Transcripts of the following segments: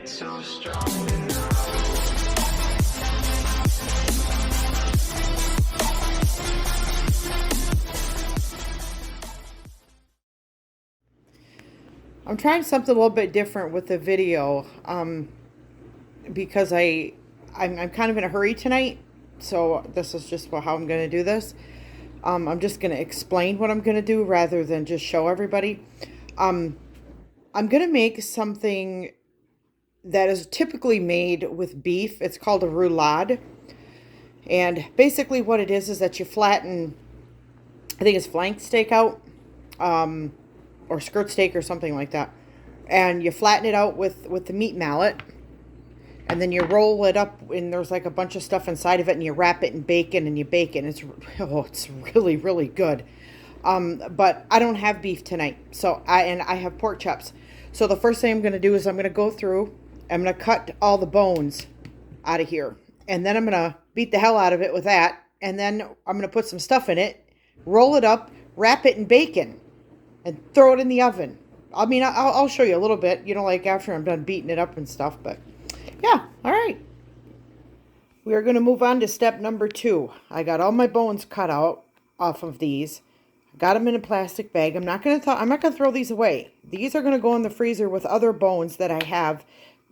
so strong. I'm trying something a little bit different with the video because I'm kind of in a hurry tonight. So this is just how I'm going to do this. I'm just going to explain what I'm going to do rather than just show everybody. I'm going to make something that is typically made with beef. It's called a roulad. And basically what it is that you flatten, I think it's flank steak out. Or skirt steak or something like that. And you flatten it out with the meat mallet. And then you roll it up and there's like a bunch of stuff inside of it and you wrap it in bacon and you bake it. It's really, really good. But I don't have beef tonight. So I have pork chops. So the first thing I'm going to do is I'm going to go through, I'm going to cut all the bones out of here. And then I'm going to beat the hell out of it with that. And then I'm going to put some stuff in it, roll it up, wrap it in bacon. And throw it in the oven. I mean, I'll show you a little bit, like after I'm done beating it up and stuff. But yeah, all right. We are going to move on to step number 2. I got all my bones cut out off of these. Got them in a plastic bag. I'm not going to throw these away. These are going to go in the freezer with other bones that I have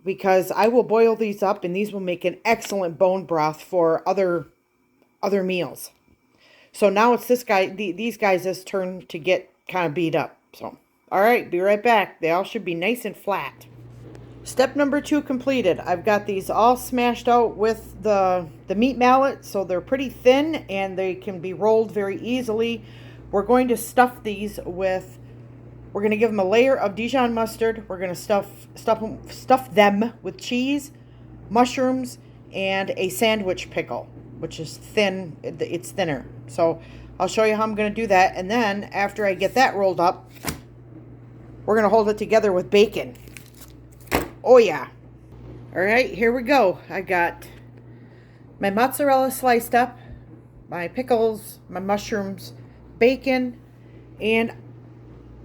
because I will boil these up and these will make an excellent bone broth for other meals. So now it's these guys' turn to get kind of beat up. So, all right, be right back. They all should be nice and flat. Step number 2 completed. I've got these all smashed out with the meat mallet, so they're pretty thin and they can be rolled very easily. We're going to stuff these with, we're going to give them a layer of Dijon mustard. We're going to stuff them with cheese, mushrooms, and a sandwich pickle, which is thin. It's thinner. So I'll show you how I'm going to do that. And then after I get that rolled up, we're going to hold it together with bacon. Oh, yeah. All right, here we go. I got my mozzarella sliced up, my pickles, my mushrooms, bacon, and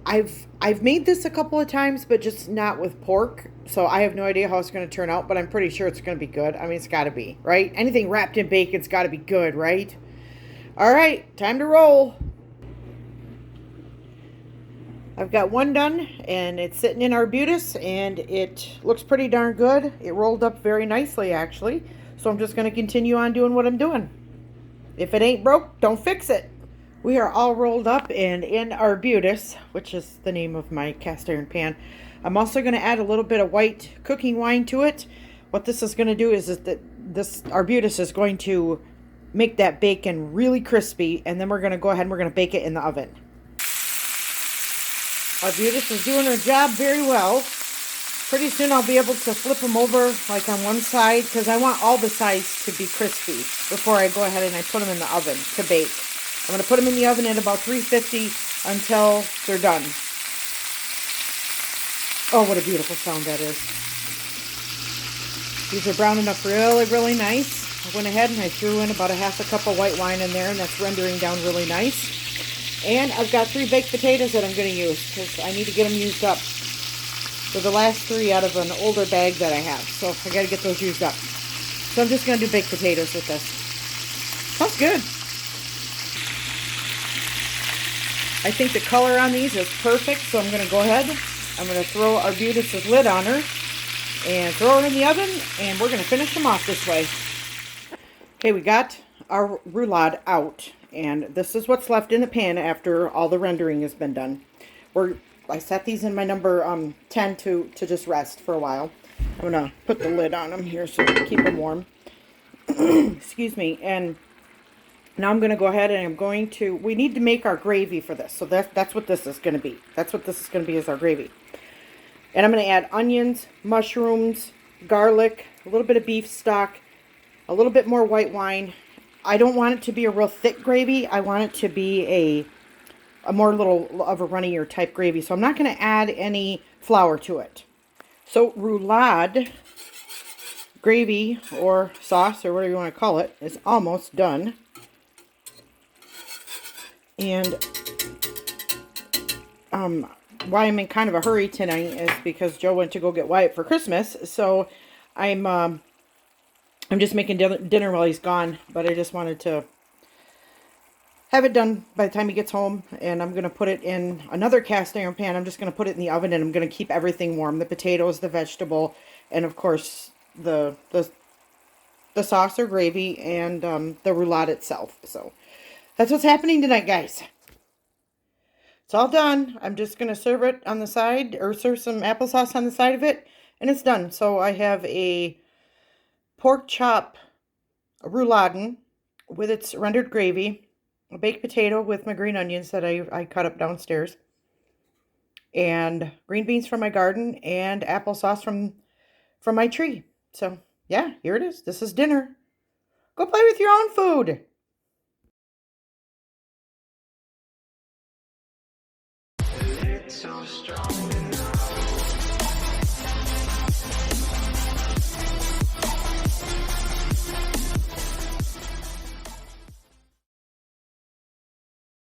I've made this a couple of times, but just not with pork. So I have no idea how it's going to turn out, but I'm pretty sure it's going to be good. I mean, it's got to be, right? Anything wrapped in bacon's got to be good, right? All right, time to roll. I've got one done, and it's sitting in Arbutus, and it looks pretty darn good. It rolled up very nicely, actually. So I'm just going to continue on doing what I'm doing. If it ain't broke, don't fix it. We are all rolled up and in Arbutus, which is the name of my cast iron pan. I'm also going to add a little bit of white cooking wine to it. What this is going to do is that this Arbutus is going to make that bacon really crispy, and then we're going to go ahead and we're going to bake it in the oven. Arbutus is doing her job very well. Pretty soon I'll be able to flip them over like on one side because I want all the sides to be crispy before I go ahead and I put them in the oven to bake. I'm going to put them in the oven at about 350 until they're done. Oh, what a beautiful sound that is. These are browning up really, really nice. I went ahead and I threw in about a half a cup of white wine in there, and that's rendering down really nice. And I've got 3 baked potatoes that I'm going to use because I need to get them used up. So the last 3 out of an older bag that I have. So I got to get those used up. So I'm just going to do baked potatoes with this. Sounds good. I think the color on these is perfect, so I'm going to go ahead. I'm going to throw Arbutus' lid on her and throw her in the oven, and we're going to finish them off this way. Okay, we got our roulade out, and this is what's left in the pan after all the rendering has been done. I set these in my number 10 to just rest for a while. I'm going to put the lid on them here so we can keep them warm. Excuse me. And now I'm going to go ahead and we need to make our gravy for this. So that's what this is going to be. That's what this is going to be, is our gravy. And I'm going to add onions, mushrooms, garlic, a little bit of beef stock, a little bit more white wine. I don't want it to be a real thick gravy. I want it to be a more little of a runnier type gravy. So I'm not going to add any flour to it. So roulade gravy or sauce or whatever you want to call it is almost done. And why I'm in kind of a hurry tonight is because Joe went to go get Wyatt for Christmas. So I'm just making dinner while he's gone. But I just wanted to have it done by the time he gets home, and I'm going to put it in another cast iron pan. I'm just going to put it in the oven, and I'm going to keep everything warm. The potatoes, the vegetable, and of course the sauce or gravy, and the roulade itself. So that's what's happening tonight, guys. It's all done. I'm just going to serve it on the side, or serve some applesauce on the side of it, and it's done. So I have a pork chop rouladen with its rendered gravy, a baked potato with my green onions that I cut up downstairs, and green beans from my garden, and applesauce from my tree. So, yeah, here it is. This is dinner. Go play with your own food. It's so strong.